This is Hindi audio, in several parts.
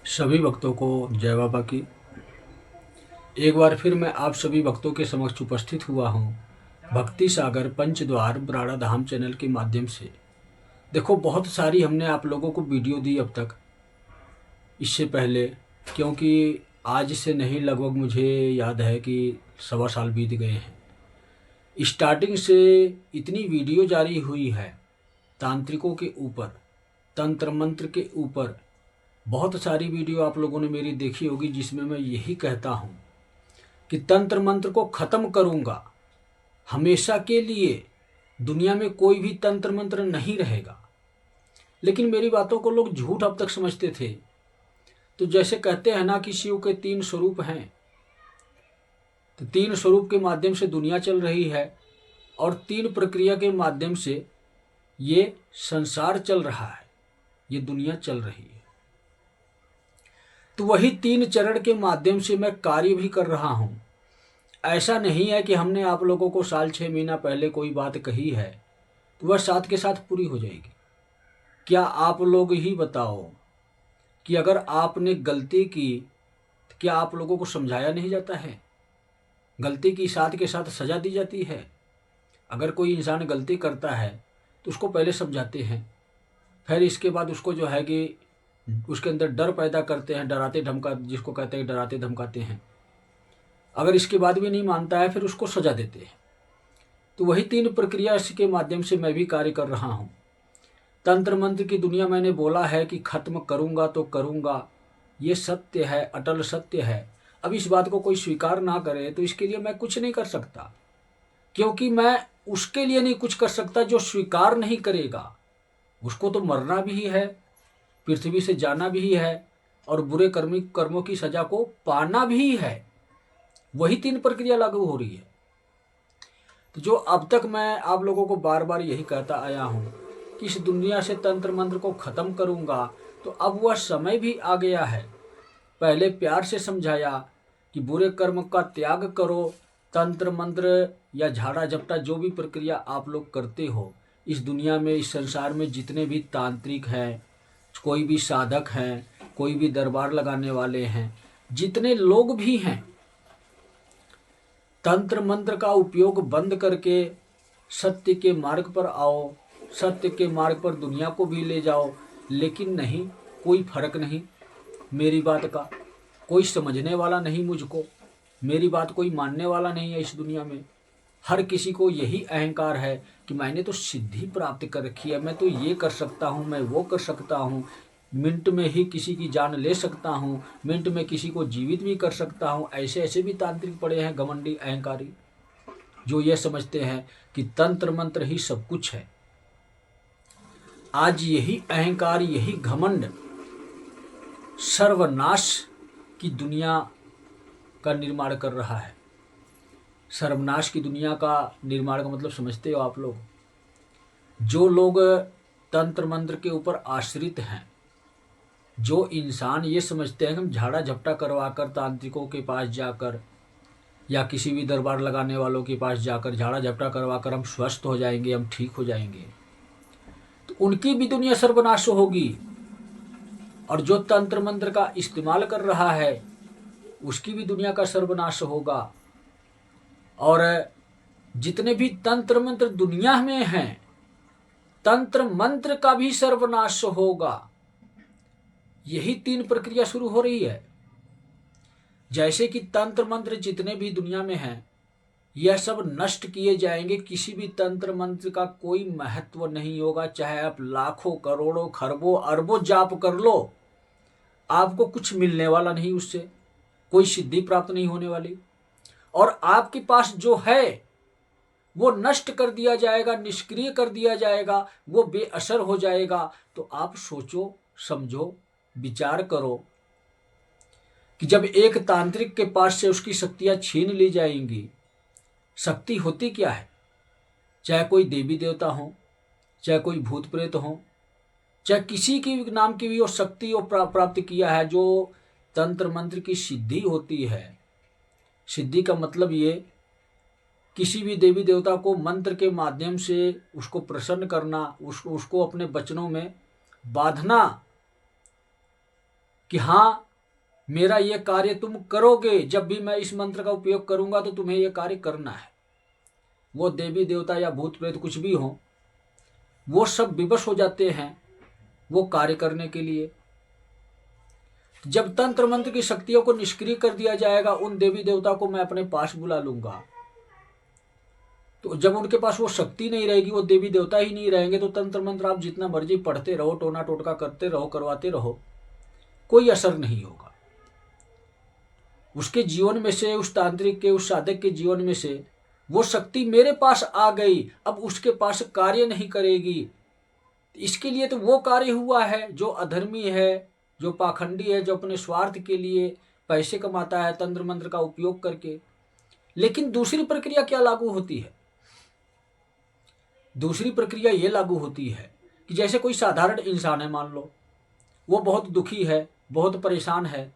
सभी भक्तों को जय बाबा की। एक बार फिर मैं आप सभी भक्तों के समक्ष उपस्थित हुआ हूँ भक्ति सागर पंचद्वार बराड़ा धाम चैनल के माध्यम से। देखो, बहुत सारी हमने आप लोगों को वीडियो दी अब तक, इससे पहले, क्योंकि आज से नहीं, लगभग मुझे याद है कि 1.25 साल बीत गए हैं। स्टार्टिंग से इतनी वीडियो जारी हुई है तांत्रिकों के ऊपर, तंत्र मंत्र के ऊपर। बहुत सारी वीडियो आप लोगों ने मेरी देखी होगी जिसमें मैं यही कहता हूँ कि तंत्र मंत्र को ख़त्म करूँगा, हमेशा के लिए दुनिया में कोई भी तंत्र मंत्र नहीं रहेगा। लेकिन मेरी बातों को लोग झूठ अब तक समझते थे। तो जैसे कहते हैं ना कि शिव के 3 स्वरूप हैं, तो 3 स्वरूप के माध्यम से दुनिया चल रही है और 3 प्रक्रिया के माध्यम से ये संसार चल रहा है, ये दुनिया चल रही है। तो वही 3 चरण के माध्यम से मैं कार्य भी कर रहा हूँ। ऐसा नहीं है कि हमने आप लोगों को साल 6 महीना पहले कोई बात कही है तो वह साथ के साथ पूरी हो जाएगी। क्या आप लोग ही बताओ कि अगर आपने गलती की तो क्या आप लोगों को समझाया नहीं जाता है? गलती की साथ के साथ सज़ा दी जाती है। अगर कोई इंसान गलती करता है तो उसको पहले समझाते हैं, फिर इसके बाद उसको जो है कि उसके अंदर डर पैदा करते हैं, डराते धमका, जिसको कहते हैं डराते धमकाते हैं। अगर इसके बाद भी नहीं मानता है फिर उसको सजा देते हैं। तो वही 3 प्रक्रिया के माध्यम से मैं भी कार्य कर रहा हूँ। तंत्र मंत्र की दुनिया मैंने बोला है कि खत्म करूँगा तो करूँगा, ये सत्य है, अटल सत्य है। अब इस बात को कोई स्वीकार ना करे तो इसके लिए मैं कुछ नहीं कर सकता, क्योंकि मैं उसके लिए नहीं कुछ कर सकता जो स्वीकार नहीं करेगा। उसको तो मरना भी है, पृथ्वी से जाना भी है और बुरे कर्मों की सजा को पाना भी है। वही 3 प्रक्रिया लागू हो रही है। तो जो अब तक मैं आप लोगों को बार बार यही कहता आया हूँ कि इस दुनिया से तंत्र मंत्र को ख़त्म करूँगा, तो अब वह समय भी आ गया है। पहले प्यार से समझाया कि बुरे कर्म का त्याग करो, तंत्र मंत्र या झाड़ा झपटा जो भी प्रक्रिया आप लोग करते हो, इस दुनिया में, इस संसार में जितने भी तांत्रिक हैं, कोई भी साधक हैं, कोई भी दरबार लगाने वाले हैं, जितने लोग भी हैं, तंत्र मंत्र का उपयोग बंद करके सत्य के मार्ग पर आओ, सत्य के मार्ग पर दुनिया को भी ले जाओ। लेकिन नहीं, कोई फर्क नहीं मेरी बात का, कोई समझने वाला नहीं मुझको, मेरी बात कोई मानने वाला नहीं है इस दुनिया में। हर किसी को यही अहंकार है कि मैंने तो सिद्धि प्राप्त कर रखी है, मैं तो ये कर सकता हूँ, मैं वो कर सकता हूँ, मिनट में ही किसी की जान ले सकता हूँ, मिनट में किसी को जीवित भी कर सकता हूँ। ऐसे ऐसे भी तांत्रिक पड़े हैं, घमंडी अहंकारी, जो ये समझते हैं कि तंत्र मंत्र ही सब कुछ है। आज यही अहंकार, यही घमंड सर्वनाश की दुनिया का निर्माण कर रहा है। सर्वनाश की दुनिया का निर्माण का मतलब समझते हो आप लोग? जो लोग तंत्र मंत्र के ऊपर आश्रित हैं, जो इंसान ये समझते हैं कि हम झाड़ा झपटा करवा कर, तांत्रिकों के पास जाकर या किसी भी दरबार लगाने वालों के पास जाकर झाड़ा झपटा करवा कर हम स्वस्थ हो जाएंगे, हम ठीक हो जाएंगे, तो उनकी भी दुनिया सर्वनाश होगी। और जो तंत्र मंत्र का इस्तेमाल कर रहा है उसकी भी दुनिया का सर्वनाश होगा। और जितने भी तंत्र मंत्र दुनिया में हैं, तंत्र मंत्र का भी सर्वनाश होगा। यही 3 प्रक्रिया शुरू हो रही है। जैसे कि तंत्र मंत्र जितने भी दुनिया में हैं, यह सब नष्ट किए जाएंगे। किसी भी तंत्र मंत्र का कोई महत्व नहीं होगा, चाहे आप लाखों, करोड़ों, खरबों, अरबों जाप कर लो, आपको कुछ मिलने वाला नहीं, उससे कोई सिद्धि प्राप्त नहीं होने वाली। और आपके पास जो है वो नष्ट कर दिया जाएगा, निष्क्रिय कर दिया जाएगा, वो बेअसर हो जाएगा। तो आप सोचो, समझो, विचार करो कि जब एक तांत्रिक के पास से उसकी शक्तियां छीन ली जाएंगी, शक्ति होती क्या है? चाहे कोई देवी देवता हो, चाहे कोई भूत प्रेत हो, चाहे किसी की नाम की भी वो शक्ति वो प्राप्त किया है, जो तंत्र मंत्र की सिद्धि होती है। सिद्धि का मतलब ये, किसी भी देवी देवता को मंत्र के माध्यम से उसको प्रसन्न करना, उसको अपने वचनों में बांधना, कि हाँ मेरा ये कार्य तुम करोगे, जब भी मैं इस मंत्र का उपयोग करूंगा तो तुम्हें ये कार्य करना है। वो देवी देवता या भूत प्रेत कुछ भी हो, वो सब विवश हो जाते हैं वो कार्य करने के लिए। जब तंत्र मंत्र की शक्तियों को निष्क्रिय कर दिया जाएगा, उन देवी देवता को मैं अपने पास बुला लूंगा। तो जब उनके पास वो शक्ति नहीं रहेगी, वो देवी देवता ही नहीं रहेंगे, तो तंत्र मंत्र आप जितना मर्जी पढ़ते रहो, टोना टोटका करते रहो, करवाते रहो, कोई असर नहीं होगा। उसके जीवन में से, उस तांत्रिक के, उस साधक के जीवन में से वो शक्ति मेरे पास आ गई, अब उसके पास कार्य नहीं करेगी। इसके लिए तो वो कार्य हुआ है जो अधर्मी है, जो पाखंडी है, जो अपने स्वार्थ के लिए पैसे कमाता है तंत्र मंत्र का उपयोग करके। लेकिन दूसरी प्रक्रिया क्या लागू होती है? दूसरी प्रक्रिया ये लागू होती है कि जैसे कोई साधारण इंसान है, मान लो वो बहुत दुखी है, बहुत परेशान है,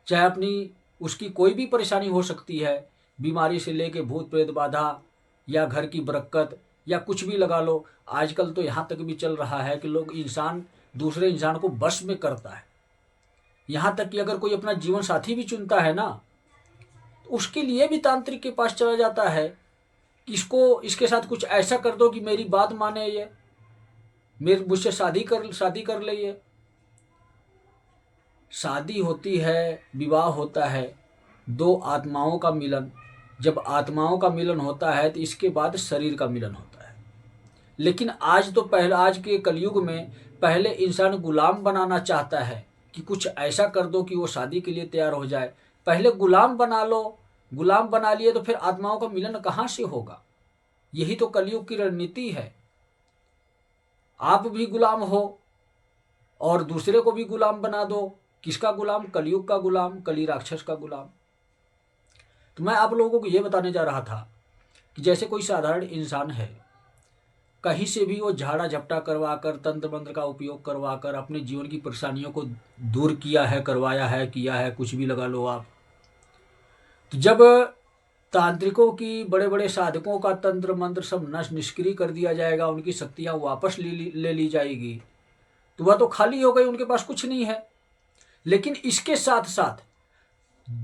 चाहे अपनी उसकी कोई भी परेशानी हो सकती है, बीमारी से लेके भूत प्रेत बाधा या घर की बरक्कत या कुछ भी लगा लो। आजकल तो यहाँ तक भी चल रहा है कि लोग इंसान दूसरे इंसान को बस में करता है। यहाँ तक कि अगर कोई अपना जीवन साथी भी चुनता है ना, तो उसके लिए भी तांत्रिक के पास चला जाता है कि इसके साथ कुछ ऐसा कर दो कि मेरी बात माने, ये मेरे मुझसे शादी कर ले। ये शादी होती है, विवाह होता है, दो आत्माओं का मिलन। जब आत्माओं का मिलन होता है तो इसके बाद शरीर का मिलन होता है। लेकिन आज के कलयुग में पहले इंसान गुलाम बनाना चाहता है कि कुछ ऐसा कर दो कि वो शादी के लिए तैयार हो जाए। पहले गुलाम बना लो, गुलाम बना लिए तो फिर आत्माओं का मिलन कहाँ से होगा? यही तो कलयुग की रणनीति है। आप भी गुलाम हो और दूसरे को भी गुलाम बना दो। किसका गुलाम? कलयुग का गुलाम, कली राक्षस का गुलाम। तो मैं आप लोगों को ये बताने जा रहा था कि जैसे कोई साधारण इंसान है, कहीं से भी वो झाड़ा झपटा करवाकर, तंत्र मंत्र का उपयोग करवाकर अपने जीवन की परेशानियों को दूर किया है, करवाया है, किया है, कुछ भी लगा लो आप। तो जब तांत्रिकों की, बड़े बड़े साधकों का तंत्र मंत्र सब निष्क्रिय कर दिया जाएगा, उनकी शक्तियाँ वापस ले ली जाएगी, तो वह तो खाली हो गई, उनके पास कुछ नहीं है। लेकिन इसके साथ साथ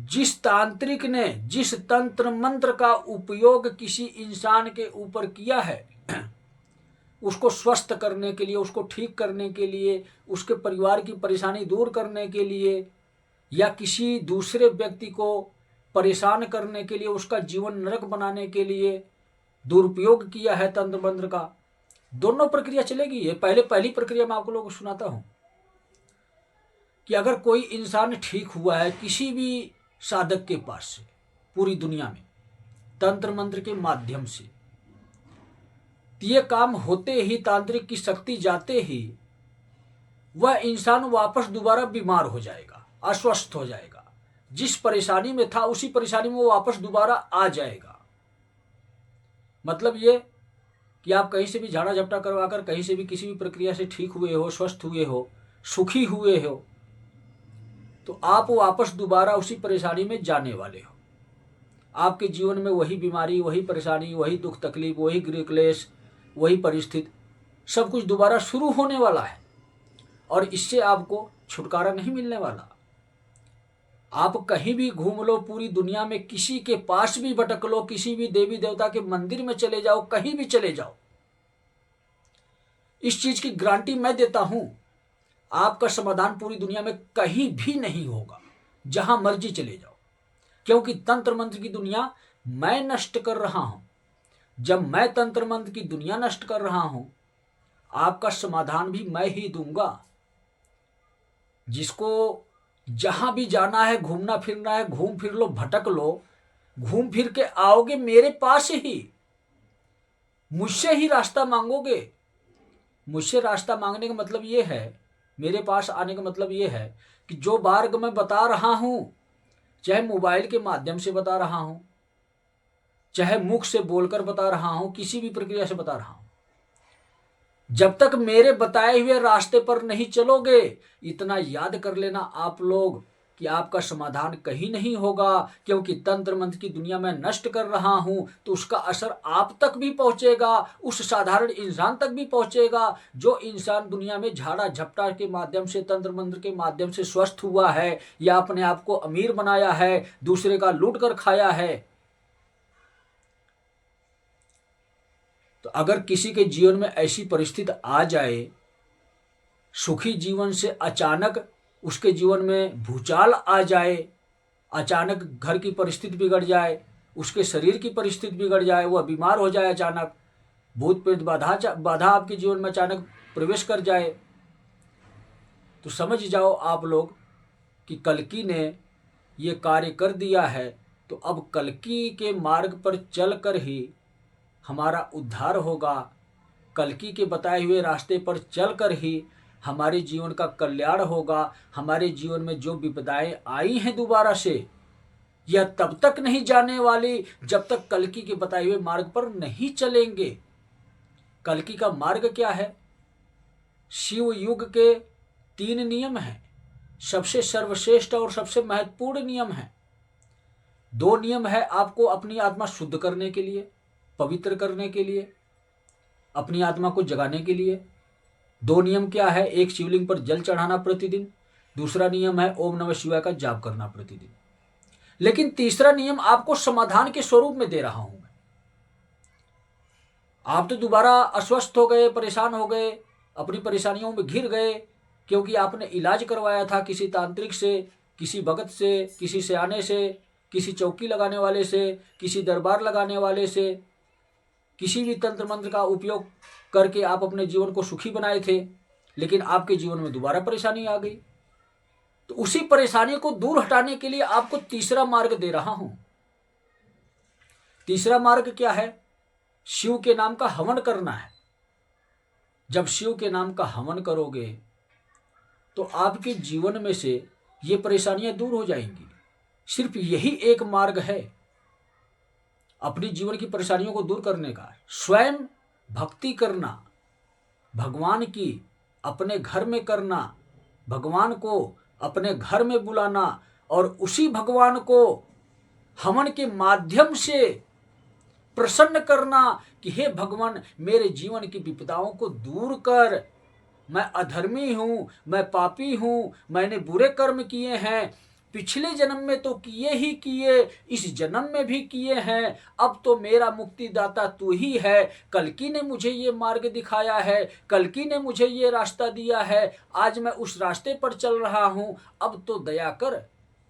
जिस तांत्रिक ने जिस तंत्र मंत्र का उपयोग किसी इंसान के ऊपर किया है, उसको स्वस्थ करने के लिए, उसको ठीक करने के लिए, उसके परिवार की परेशानी दूर करने के लिए, या किसी दूसरे व्यक्ति को परेशान करने के लिए, उसका जीवन नरक बनाने के लिए दुरुपयोग किया है तंत्र मंत्र का, दोनों प्रक्रिया चलेगी। ये पहली प्रक्रिया मैं आपको लोगों को सुनाता हूं कि अगर कोई इंसान ठीक हुआ है किसी भी साधक के पास से पूरी दुनिया में तंत्र मंत्र के माध्यम से, तो ये काम होते ही, तांत्रिक की शक्ति जाते ही, वह इंसान वापस दोबारा बीमार हो जाएगा, अस्वस्थ हो जाएगा। जिस परेशानी में था उसी परेशानी में वो वापस दोबारा आ जाएगा। मतलब ये कि आप कहीं से भी झाड़ा झपटा करवाकर, कहीं से भी किसी भी प्रक्रिया से ठीक हुए हो, स्वस्थ हुए हो, सुखी हुए हो, तो आप वापस दोबारा उसी परेशानी में जाने वाले हो। आपके जीवन में वही बीमारी, वही परेशानी, वही दुख तकलीफ, वही गृह क्लेश, वही परिस्थिति, सब कुछ दोबारा शुरू होने वाला है और इससे आपको छुटकारा नहीं मिलने वाला। आप कहीं भी घूम लो, पूरी दुनिया में किसी के पास भी भटक लो, किसी भी देवी देवता के मंदिर में चले जाओ, कहीं भी चले जाओ, इस चीज की गारंटी मैं देता हूं, आपका समाधान पूरी दुनिया में कहीं भी नहीं होगा, जहां मर्जी चले जाओ। क्योंकि तंत्र मंत्र की दुनिया मैं नष्ट कर रहा हूं। जब मैं तंत्र मंत्र की दुनिया नष्ट कर रहा हूं, आपका समाधान भी मैं ही दूंगा। जिसको जहां भी जाना है, घूमना फिरना है, घूम फिर लो, भटक लो, घूम फिर के आओगे मेरे पास ही, मुझसे ही रास्ता मांगोगे। मुझसे रास्ता मांगने का मतलब ये है, मेरे पास आने का मतलब ये है कि जो मार्ग मैं बता रहा हूं, चाहे मोबाइल के माध्यम से बता रहा हूं, चाहे मुख से बोलकर बता रहा हूं, किसी भी प्रक्रिया से बता रहा हूं, जब तक मेरे बताए हुए रास्ते पर नहीं चलोगे, इतना याद कर लेना आप लोग, कि आपका समाधान कहीं नहीं होगा, क्योंकि तंत्र मंत्र की दुनिया में नष्ट कर रहा हूं, तो उसका असर आप तक भी पहुंचेगा, उस साधारण इंसान तक भी पहुंचेगा जो इंसान दुनिया में झाड़ा झपटा के माध्यम से, तंत्र मंत्र के माध्यम से स्वस्थ हुआ है या अपने आप को अमीर बनाया है, दूसरे का लूट कर खाया है। तो अगर किसी के जीवन में ऐसी परिस्थिति आ जाए, सुखी जीवन से अचानक उसके जीवन में भूचाल आ जाए, अचानक घर की परिस्थिति बिगड़ जाए, उसके शरीर की परिस्थिति बिगड़ जाए, वह बीमार हो जाए, अचानक भूत प्रेत बाधा आपके जीवन में अचानक प्रवेश कर जाए, तो समझ जाओ आप लोग कि कल्कि ने ये कार्य कर दिया है। तो अब कल्कि के मार्ग पर चलकर ही हमारा उद्धार होगा, कल्कि के बताए हुए रास्ते पर चलकर ही हमारे जीवन का कल्याण होगा। हमारे जीवन में जो विपदाएं आई हैं दोबारा से, यह तब तक नहीं जाने वाली जब तक कल्कि के बताए हुए मार्ग पर नहीं चलेंगे। कल्कि का मार्ग क्या है? शिव युग के 3 नियम हैं, सबसे सर्वश्रेष्ठ और सबसे महत्वपूर्ण नियम है। 2 नियम है आपको अपनी आत्मा शुद्ध करने के लिए, पवित्र करने के लिए, अपनी आत्मा को जगाने के लिए। 2 नियम क्या है? एक शिवलिंग पर जल चढ़ाना प्रतिदिन, दूसरा नियम है ओम नमः शिवाय का जाप करना प्रतिदिन। लेकिन तीसरा नियम आपको समाधान के स्वरूप में दे रहा हूं मैं। आप तो दोबारा अस्वस्थ हो गए, परेशान हो गए, अपनी परेशानियों में घिर गए, क्योंकि आपने इलाज करवाया था किसी तांत्रिक से, किसी भगत से, किसी सयाने से, किसी चौकी लगाने वाले से, किसी दरबार लगाने वाले से, किसी भी तंत्र मंत्र का उपयोग करके आप अपने जीवन को सुखी बनाए थे। लेकिन आपके जीवन में दोबारा परेशानी आ गई। तो उसी परेशानी को दूर हटाने के लिए आपको तीसरा मार्ग दे रहा हूं। तीसरा मार्ग क्या है? शिव के नाम का हवन करना है। जब शिव के नाम का हवन करोगे तो आपके जीवन में से ये परेशानियां दूर हो जाएंगी। सिर्फ यही एक मार्ग है अपनी जीवन की परेशानियों को दूर करने का। स्वयं भक्ति करना, भगवान की अपने घर में करना, भगवान को अपने घर में बुलाना और उसी भगवान को हवन के माध्यम से प्रसन्न करना कि हे भगवान, मेरे जीवन की विपदाओं को दूर कर। मैं अधर्मी हूं, मैं पापी हूं, मैंने बुरे कर्म किए हैं, पिछले जन्म में तो किए ही किए, इस जन्म में भी किए हैं, अब तो मेरा मुक्तिदाता तू ही है। कल्कि ने मुझे ये मार्ग दिखाया है, कल्कि ने मुझे ये रास्ता दिया है, आज मैं उस रास्ते पर चल रहा हूं, अब तो दया कर,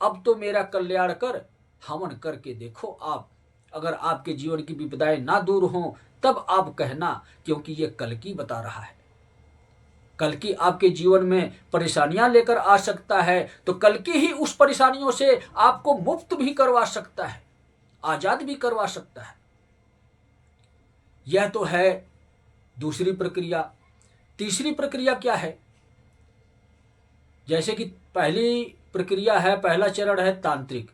अब तो मेरा कल्याण कर। हवन करके देखो आप, अगर आपके जीवन की विपदाएं ना दूर हों तब आप कहना, क्योंकि ये कल्कि बता रहा है। कल्कि आपके जीवन में परेशानियां लेकर आ सकता है, तो कल्कि ही उस परेशानियों से आपको मुक्त भी करवा सकता है, आजाद भी करवा सकता है। यह तो है दूसरी प्रक्रिया। तीसरी प्रक्रिया क्या है? जैसे कि पहली प्रक्रिया है, पहला चरण है तांत्रिक।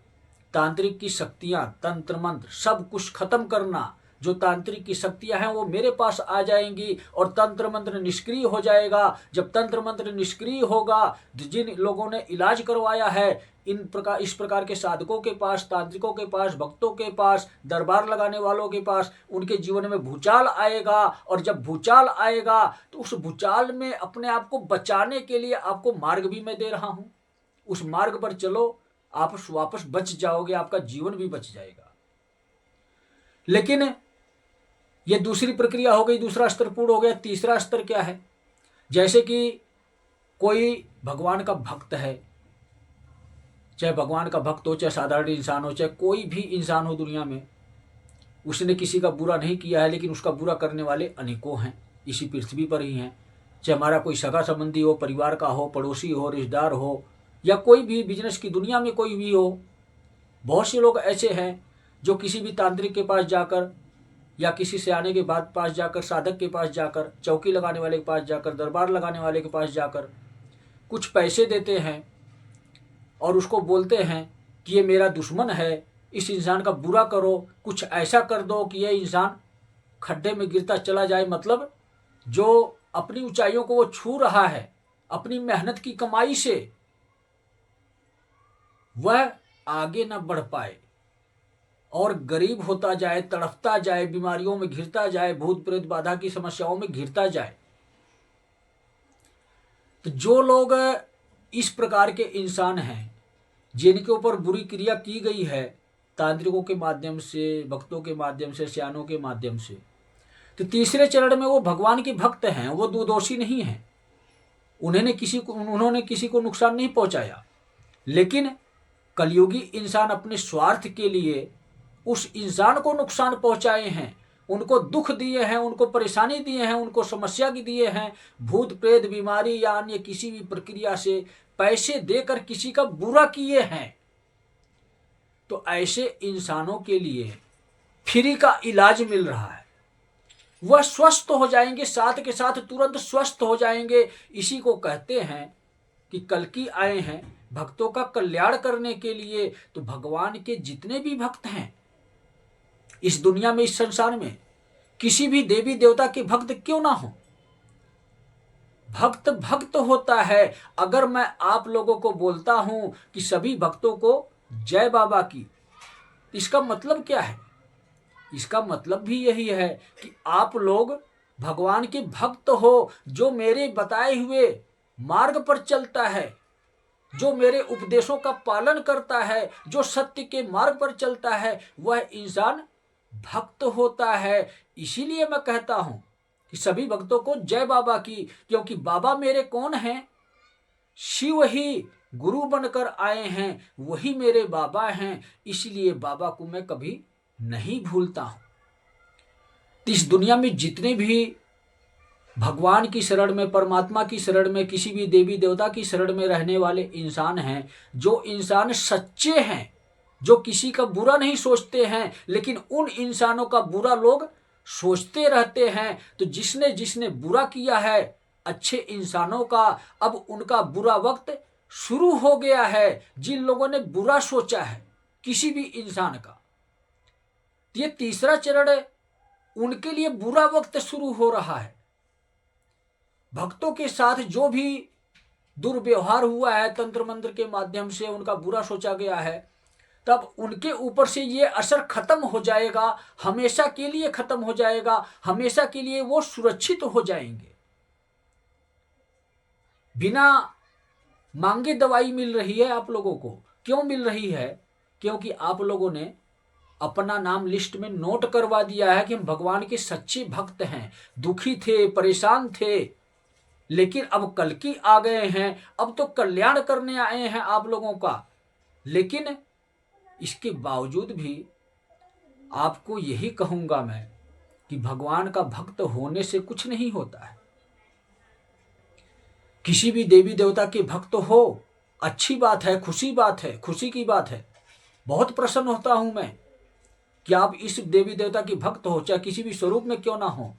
तांत्रिक की शक्तियां, तंत्र मंत्र सब कुछ खत्म करना। जो तांत्रिक की शक्तियां हैं वो मेरे पास आ जाएंगी और तंत्र मंत्र निष्क्रिय हो जाएगा। जब तंत्र मंत्र निष्क्रिय होगा, जिन लोगों ने इलाज करवाया है इस प्रकार के साधकों के पास, तांत्रिकों के पास, भक्तों के पास, दरबार लगाने वालों के पास, उनके जीवन में भूचाल आएगा। और जब भूचाल आएगा तो उस भूचाल में अपने आप को बचाने के लिए आपको मार्ग भी मैं दे रहा हूं। उस मार्ग पर चलो, आप वापस बच जाओगे, आपका जीवन भी बच जाएगा। लेकिन ये दूसरी प्रक्रिया हो गई, दूसरा स्तर पूर्ण हो गया। तीसरा स्तर क्या है? जैसे कि कोई भगवान का भक्त है, चाहे भगवान का भक्त हो, चाहे साधारण इंसान हो, चाहे कोई भी इंसान हो दुनिया में, उसने किसी का बुरा नहीं किया है, लेकिन उसका बुरा करने वाले अनेकों हैं, इसी पृथ्वी पर ही हैं। चाहे हमारा कोई सगा संबंधी हो, परिवार का हो, पड़ोसी हो, रिश्तेदार हो, या कोई भी बिजनेस की दुनिया में कोई भी हो, बहुत से लोग ऐसे हैं जो किसी भी तांत्रिक के पास जाकर या किसी सियाने के बाद पास जाकर, साधक के पास जाकर, चौकी लगाने वाले के पास जाकर, दरबार लगाने वाले के पास जाकर कुछ पैसे देते हैं और उसको बोलते हैं कि ये मेरा दुश्मन है, इस इंसान का बुरा करो, कुछ ऐसा कर दो कि ये इंसान खड्डे में गिरता चला जाए। मतलब जो अपनी ऊंचाइयों को वो छू रहा है अपनी मेहनत की कमाई से, वह आगे न बढ़ पाए और गरीब होता जाए, तड़पता जाए, बीमारियों में घिरता जाए, भूत प्रेत बाधा की समस्याओं में घिरता जाए। तो जो लोग इस प्रकार के इंसान हैं जिनके ऊपर बुरी क्रिया की गई है तांत्रिकों के माध्यम से, भक्तों के माध्यम से, सयानों के माध्यम से, तो तीसरे चरण में वो भगवान के भक्त हैं, वो दोषी नहीं हैं। उन्होंने किसी को नुकसान नहीं पहुंचाया, लेकिन कलयुगी इंसान अपने स्वार्थ के लिए उस इंसान को नुकसान पहुंचाए हैं, उनको दुख दिए हैं, उनको परेशानी दिए हैं, उनको समस्या की दिए हैं, भूत प्रेत बीमारी या अन्य किसी भी प्रक्रिया से पैसे देकर किसी का बुरा किए हैं। तो ऐसे इंसानों के लिए फ्री का इलाज मिल रहा है, वह स्वस्थ हो जाएंगे, साथ के साथ तुरंत स्वस्थ हो जाएंगे। इसी को कहते हैं कि कल्कि आए हैं भक्तों का कल्याण करने के लिए। तो भगवान के जितने भी भक्त हैं इस दुनिया में, इस संसार में, किसी भी देवी देवता के भक्त क्यों ना हो, भक्त भक्त होता है। अगर मैं आप लोगों को बोलता हूं कि सभी भक्तों को जय बाबा की, इसका मतलब क्या है? इसका मतलब भी यही है कि आप लोग भगवान के भक्त हो, जो मेरे बताए हुए मार्ग पर चलता है, जो मेरे उपदेशों का पालन करता है, जो सत्य के मार्ग पर चलता है, वह इंसान भक्त होता है। इसीलिए मैं कहता हूं कि सभी भक्तों को जय बाबा की, क्योंकि बाबा मेरे कौन हैं? शिव ही गुरु बनकर आए हैं, वही मेरे बाबा हैं। इसलिए बाबा को मैं कभी नहीं भूलता हूं। इस दुनिया में जितने भी भगवान की शरण में, परमात्मा की शरण में, किसी भी देवी देवता की शरण में रहने वाले इंसान हैं, जो इंसान सच्चे हैं, जो किसी का बुरा नहीं सोचते हैं, लेकिन उन इंसानों का बुरा लोग सोचते रहते हैं। तो जिसने जिसने बुरा किया है अच्छे इंसानों का, अब उनका बुरा वक्त शुरू हो गया है। जिन लोगों ने बुरा सोचा है किसी भी इंसान का, ये तीसरा चरण है, उनके लिए बुरा वक्त शुरू हो रहा है। भक्तों के साथ जो भी दुर्व्यवहार हुआ है, तंत्र मंत्र के माध्यम से उनका बुरा सोचा गया है, तब उनके ऊपर से ये असर खत्म हो जाएगा, हमेशा के लिए खत्म हो जाएगा, हमेशा के लिए वो सुरक्षित हो जाएंगे। बिना मांगे दवाई मिल रही है आप लोगों को। क्यों मिल रही है? क्योंकि आप लोगों ने अपना नाम लिस्ट में नोट करवा दिया है कि हम भगवान के सच्चे भक्त हैं। दुखी थे, परेशान थे, लेकिन अब कल्कि आ गए हैं, अब तो कल्याण करने आए हैं आप लोगों का। लेकिन इसके बावजूद भी आपको यही कहूंगा मैं कि भगवान का भक्त होने से कुछ नहीं होता है। किसी भी देवी देवता के भक्त हो, अच्छी बात है, खुशी बात है, खुशी की बात है। बहुत प्रसन्न होता हूं मैं कि आप इस देवी देवता के भक्त हो, चाहे किसी भी स्वरूप में क्यों ना हो।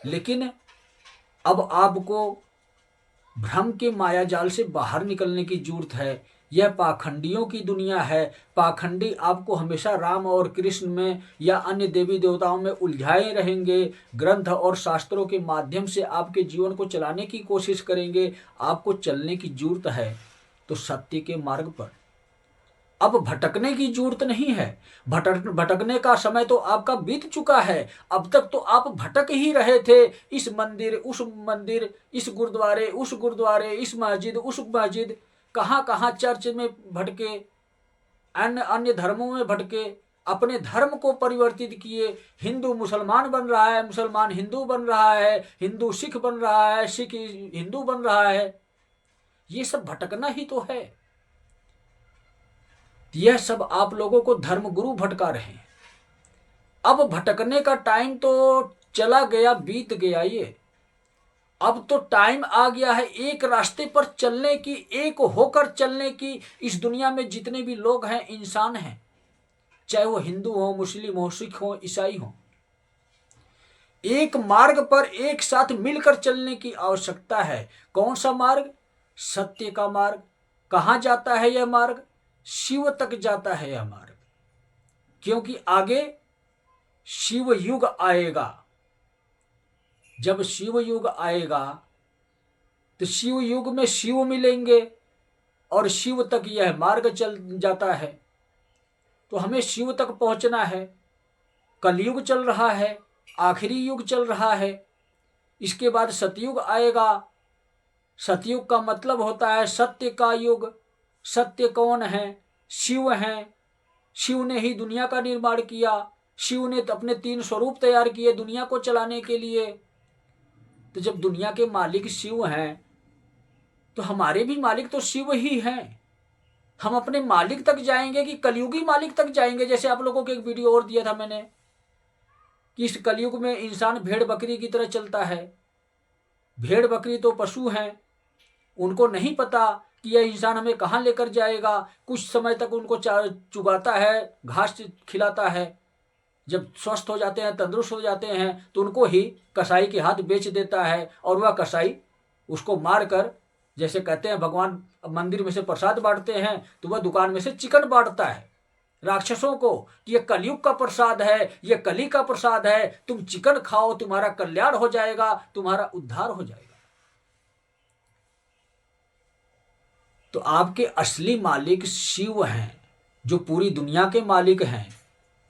लेकिन अब आपको भ्रम के माया जाल से बाहर निकलने की जरूरत है। यह पाखंडियों की दुनिया है। पाखंडी आपको हमेशा राम और कृष्ण में या अन्य देवी देवताओं में उलझाए रहेंगे। ग्रंथ और शास्त्रों के माध्यम से आपके जीवन को चलाने की कोशिश करेंगे। आपको चलने की जरूरत है तो सत्य के मार्ग पर। अब भटकने की जरूरत नहीं है। भटकने का समय तो आपका बीत चुका है। अब तक तो आप भटक ही रहे थे, इस मंदिर उस मंदिर, इस गुरुद्वारे उस गुरुद्वारे, इस मस्जिद उस मस्जिद, कहाँ कहाँ चर्च में भटके, अन्य अन्य धर्मों में भटके, अपने धर्म को परिवर्तित किए। हिंदू मुसलमान बन रहा है, मुसलमान हिंदू बन रहा है, हिंदू सिख बन रहा है, सिख हिंदू बन रहा है। ये सब भटकना ही तो है। यह सब आप लोगों को धर्मगुरु भटका रहे हैं। अब भटकने का टाइम तो चला गया, बीत गया। ये अब तो टाइम आ गया है एक रास्ते पर चलने की, एक होकर चलने की। इस दुनिया में जितने भी लोग हैं, इंसान हैं, चाहे वो हिंदू हो, मुस्लिम हो, सिख हो, ईसाई हो, एक मार्ग पर एक साथ मिलकर चलने की आवश्यकता है। कौन सा मार्ग? सत्य का मार्ग। कहां जाता है यह मार्ग? शिव तक जाता है यह मार्ग। क्योंकि आगे शिव युग आएगा। जब शिव युग आएगा तो शिव युग में शिव मिलेंगे, और शिव तक यह मार्ग चल जाता है। तो हमें शिव तक पहुंचना है। कलयुग चल रहा है, आखिरी युग चल रहा है, इसके बाद सतयुग आएगा। सतयुग का मतलब होता है सत्य का युग। सत्य कौन है? शिव हैं। शिव ने ही दुनिया का निर्माण किया। शिव ने अपने 3 स्वरूप तैयार किए दुनिया को चलाने के लिए। तो जब दुनिया के मालिक शिव हैं तो हमारे भी मालिक तो शिव ही हैं। हम अपने मालिक तक जाएंगे कि कलयुगी मालिक तक जाएंगे? जैसे आप लोगों को एक वीडियो और दिया था मैंने कि इस कलयुग में इंसान भेड़ बकरी की तरह चलता है। भेड़ बकरी तो पशु हैं, उनको नहीं पता कि यह इंसान हमें कहाँ लेकर जाएगा। कुछ समय तक उनको चुगाता है, घास खिलाता है। जब स्वस्थ हो जाते हैं, तंदुरुस्त हो जाते हैं, तो उनको ही कसाई के हाथ बेच देता है और वह कसाई उसको मारकर, जैसे कहते हैं भगवान मंदिर में से प्रसाद बांटते हैं, तो वह दुकान में से चिकन बांटता है राक्षसों को कि यह कलयुग का प्रसाद है, यह कली का प्रसाद है, तुम चिकन खाओ, तुम्हारा कल्याण हो जाएगा, तुम्हारा उद्धार हो जाएगा। तो आपके असली मालिक शिव हैं, जो पूरी दुनिया के मालिक हैं।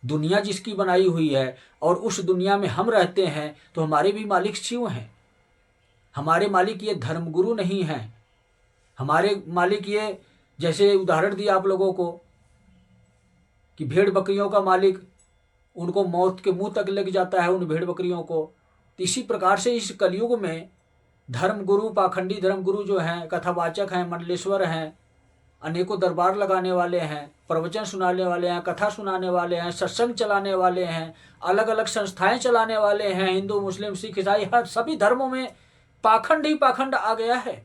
दुनिया जिसकी बनाई हुई है और उस दुनिया में हम रहते हैं, तो हमारे भी मालिक शिव हैं। हमारे मालिक ये धर्मगुरु नहीं हैं। हमारे मालिक ये, जैसे उदाहरण दिया आप लोगों को कि भेड़ बकरियों का मालिक, उनको मौत के मुंह तक लग जाता है उन भेड़ बकरियों को। तो इसी प्रकार से इस कलयुग में धर्मगुरु, पाखंडी धर्मगुरु जो हैं, कथावाचक हैं, मंडलेश्वर हैं, अनेकों दरबार लगाने वाले हैं, प्रवचन सुनाने वाले हैं, कथा सुनाने वाले हैं, सत्संग चलाने वाले हैं, अलग अलग संस्थाएं चलाने वाले हैं। हिंदू, मुस्लिम, सिख, ईसाई, हर सभी धर्मों में पाखंड ही पाखंड आ गया है।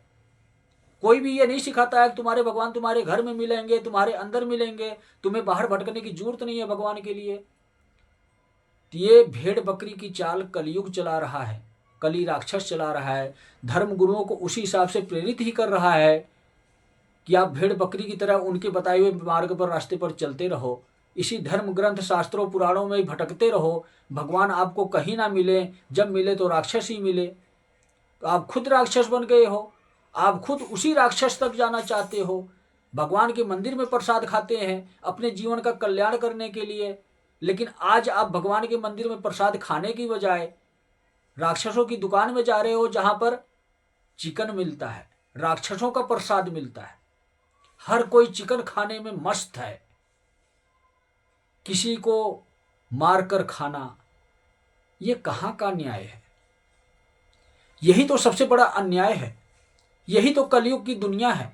कोई भी ये नहीं सिखाता है कि तुम्हारे भगवान तुम्हारे घर में मिलेंगे, तुम्हारे अंदर मिलेंगे, तुम्हें बाहर भटकने की जरूरत नहीं है भगवान के लिए। तो ये भेड़ बकरी की चाल कलयुग चला रहा है, कली राक्षस चला रहा है। धर्म गुरुओं को उसी हिसाब से प्रेरित ही कर रहा है कि आप भेड़ बकरी की तरह उनके बताए हुए मार्ग पर, रास्ते पर चलते रहो, इसी धर्म ग्रंथ, शास्त्रों, पुराणों में ही भटकते रहो। भगवान आपको कहीं ना मिले, जब मिले तो राक्षस ही मिले। तो आप खुद राक्षस बन गए हो, आप खुद उसी राक्षस तक जाना चाहते हो। भगवान के मंदिर में प्रसाद खाते हैं अपने जीवन का कल्याण करने के लिए, लेकिन आज आप भगवान के मंदिर में प्रसाद खाने की बजाय राक्षसों की दुकान में जा रहे हो, जहां पर चिकन मिलता है, राक्षसों का प्रसाद मिलता है। हर कोई चिकन खाने में मस्त है। किसी को मारकर खाना, ये कहाँ का न्याय है? यही तो सबसे बड़ा अन्याय है। यही तो कलयुग की दुनिया है।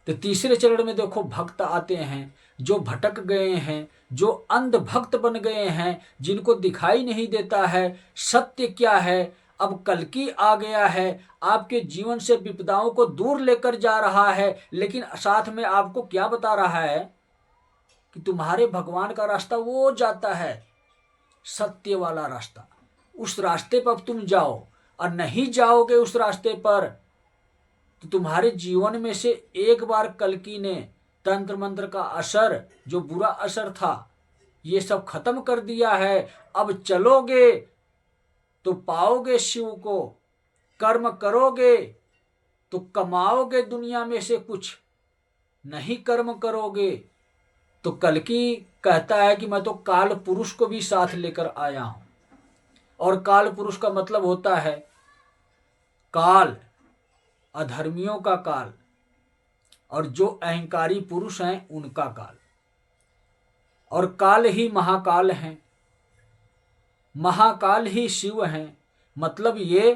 तो तीसरे चरण में देखो, भक्त आते हैं जो भटक गए हैं, जो अंध भक्त बन गए हैं, जिनको दिखाई नहीं देता है सत्य क्या है। अब कल्कि आ गया है, आपके जीवन से विपदाओं को दूर लेकर जा रहा है, लेकिन साथ में आपको क्या बता रहा है कि तुम्हारे भगवान का रास्ता वो जाता है, सत्य वाला रास्ता। उस रास्ते पर तुम जाओ, और नहीं जाओगे उस रास्ते पर तो तुम्हारे जीवन में से एक बार कल्कि ने तंत्र मंत्र का असर, जो बुरा असर था, ये सब खत्म कर दिया है। अब चलोगे तो पाओगे शिव को, कर्म करोगे तो कमाओगे दुनिया में से कुछ, नहीं कर्म करोगे तो कल्कि कहता है कि मैं तो काल पुरुष को भी साथ लेकर आया हूं। और काल पुरुष का मतलब होता है काल, अधर्मियों का काल, और जो अहंकारी पुरुष हैं उनका काल। और काल ही महाकाल हैं, महाकाल ही शिव हैं। मतलब ये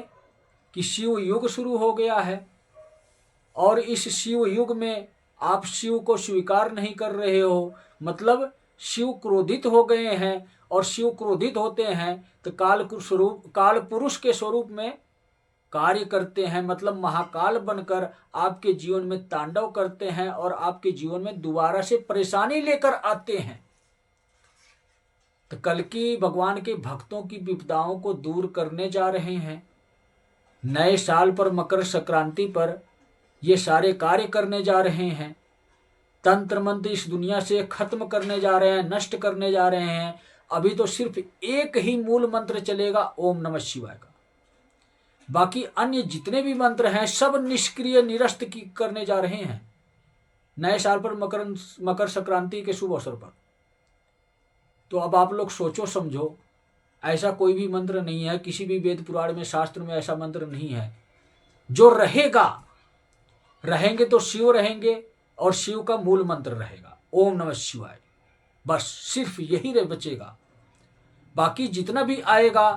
कि शिव युग शुरू हो गया है, और इस शिव युग में आप शिव को स्वीकार नहीं कर रहे हो। मतलब शिव क्रोधित हो गए हैं, और शिव क्रोधित होते हैं तो काल पुरुष के स्वरूप में कार्य करते हैं। मतलब महाकाल बनकर आपके जीवन में तांडव करते हैं और आपके जीवन में दोबारा से परेशानी लेकर आते हैं। तो कल्कि भगवान के भक्तों की विपदाओं को दूर करने जा रहे हैं। नए साल पर, मकर संक्रांति पर ये सारे कार्य करने जा रहे हैं। तंत्र मंत्र इस दुनिया से खत्म करने जा रहे हैं, नष्ट करने जा रहे हैं। अभी तो सिर्फ एक ही मूल मंत्र चलेगा, ओम नमः शिवाय का। बाकी अन्य जितने भी मंत्र हैं सब निष्क्रिय निरस्त की करने जा रहे हैं नए साल पर, मकर संक्रांति के शुभ अवसर पर। तो अब आप लोग सोचो समझो, ऐसा कोई भी मंत्र नहीं है, किसी भी वेद पुराण में शास्त्र में ऐसा मंत्र नहीं है जो रहेगा। रहेंगे तो शिव रहेंगे और शिव का मूल मंत्र रहेगा ओम नमः शिवाय, बस सिर्फ यही रह बचेगा। बाकी जितना भी आएगा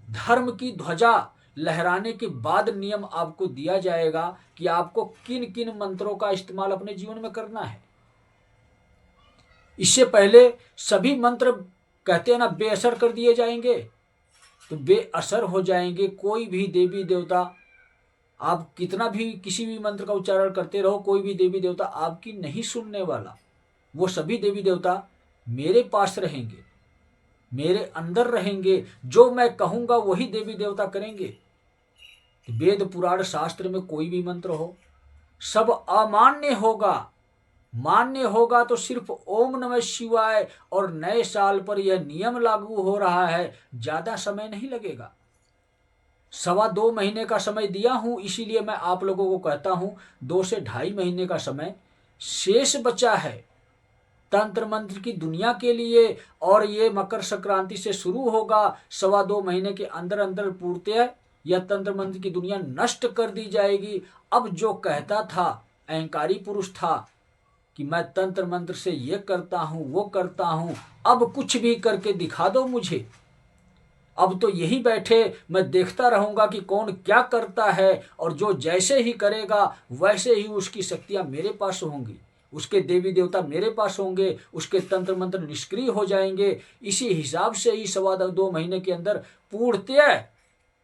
धर्म की ध्वजा लहराने के बाद नियम आपको दिया जाएगा कि आपको किन किन मंत्रों का इस्तेमाल अपने जीवन में करना है। इससे पहले सभी मंत्र कहते हैं ना बेअसर कर दिए जाएंगे, तो बेअसर हो जाएंगे। कोई भी देवी देवता, आप कितना भी किसी भी मंत्र का उच्चारण करते रहो, कोई भी देवी देवता आपकी नहीं सुनने वाला। वो सभी देवी देवता मेरे पास रहेंगे, मेरे अंदर रहेंगे, जो मैं कहूँगा वही देवी देवता करेंगे। वेद पुराण शास्त्र में कोई भी मंत्र हो सब अमान्य होगा। मान्य होगा तो सिर्फ ओम नमः शिवाय, और नए साल पर यह नियम लागू हो रहा है, ज्यादा समय नहीं लगेगा। 2.25 महीने का समय दिया हूं, इसीलिए मैं आप लोगों को कहता हूं 2 से 2.5 महीने का समय शेष बचा है तंत्र मंत्र की दुनिया के लिए। और ये मकर संक्रांति से शुरू होगा, 2.25 महीने के अंदर अंदर पूर्णतः यह तंत्र मंत्र की दुनिया नष्ट कर दी जाएगी। अब जो कहता था, अहंकारी पुरुष था कि मैं तंत्र मंत्र से ये करता हूं वो करता हूं, अब कुछ भी करके दिखा दो मुझे। अब तो यही बैठे मैं देखता रहूंगा कि कौन क्या करता है, और जो जैसे ही करेगा वैसे ही उसकी शक्तियां मेरे पास होंगी, उसके देवी देवता मेरे पास होंगे, उसके तंत्र मंत्र निष्क्रिय हो जाएंगे। इसी हिसाब से ही 2.25 महीने के अंदर पूर्णतः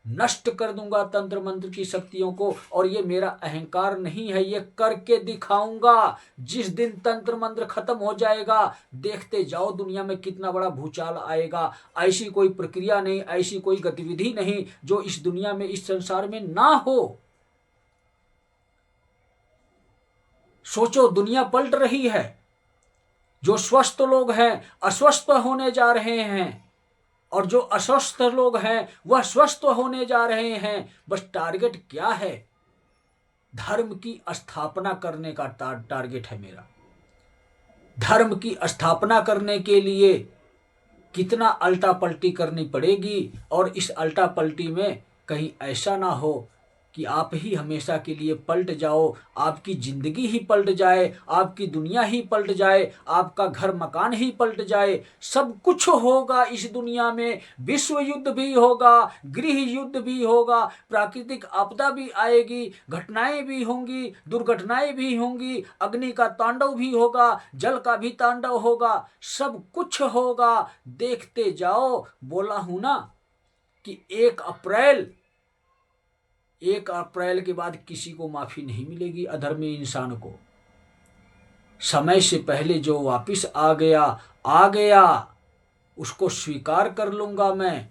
नष्ट कर दूंगा तंत्र मंत्र की शक्तियों को। और ये मेरा अहंकार नहीं है, ये करके दिखाऊंगा। जिस दिन तंत्र मंत्र खत्म हो जाएगा, देखते जाओ दुनिया में कितना बड़ा भूचाल आएगा। ऐसी कोई प्रक्रिया नहीं, ऐसी कोई गतिविधि नहीं जो इस दुनिया में, इस संसार में ना हो। सोचो, दुनिया पलट रही है। जो स्वस्थ लोग हैं अस्वस्थ होने जा रहे हैं, और जो अस्वस्थ लोग हैं वह स्वस्थ होने जा रहे हैं। बस टारगेट क्या है? धर्म की स्थापना करने का टारगेट है मेरा। धर्म की स्थापना करने के लिए कितना अल्टा पलटी करनी पड़ेगी, और इस अल्टा पलटी में कहीं ऐसा ना हो कि आप ही हमेशा के लिए पलट जाओ, आपकी जिंदगी ही पलट जाए, आपकी दुनिया ही पलट जाए, आपका घर मकान ही पलट जाए। सब कुछ होगा इस दुनिया में। विश्व युद्ध भी होगा, गृह युद्ध भी होगा, प्राकृतिक आपदा भी आएगी, घटनाएं भी होंगी, दुर्घटनाएं भी होंगी, अग्नि का तांडव भी होगा, जल का भी तांडव होगा, सब कुछ होगा। देखते जाओ। बोला हूं ना कि 1 अप्रैल के बाद किसी को माफी नहीं मिलेगी अधर्मी इंसान को। समय से पहले जो वापिस आ गया उसको स्वीकार कर लूंगा मैं,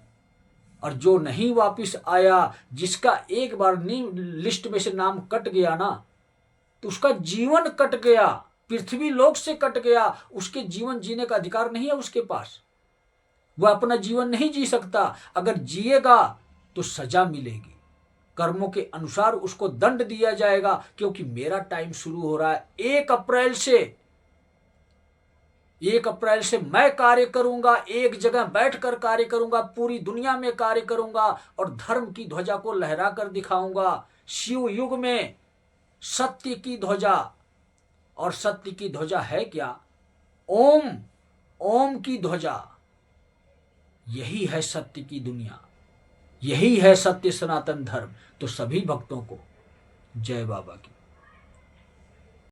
और जो नहीं वापिस आया, जिसका एक बार लिस्ट में से नाम कट गया ना, तो उसका जीवन कट गया, पृथ्वी लोक से कट गया। उसके जीवन जीने का अधिकार नहीं है उसके पास। वह अपना जीवन नहीं जी सकता। अगर जिएगा तो सजा मिलेगी, कर्मों के अनुसार उसको दंड दिया जाएगा, क्योंकि मेरा टाइम शुरू हो रहा है 1 अप्रैल से। 1 अप्रैल से मैं कार्य करूंगा, एक जगह बैठकर कार्य करूंगा, पूरी दुनिया में कार्य करूंगा, और धर्म की ध्वजा को लहरा कर दिखाऊंगा। शिव युग में सत्य की ध्वजा, और सत्य की ध्वजा है क्या? ओम, ओम की ध्वजा। यही है सत्य की दुनिया, यही है सत्य सनातन धर्म। तो सभी भक्तों को जय बाबा की।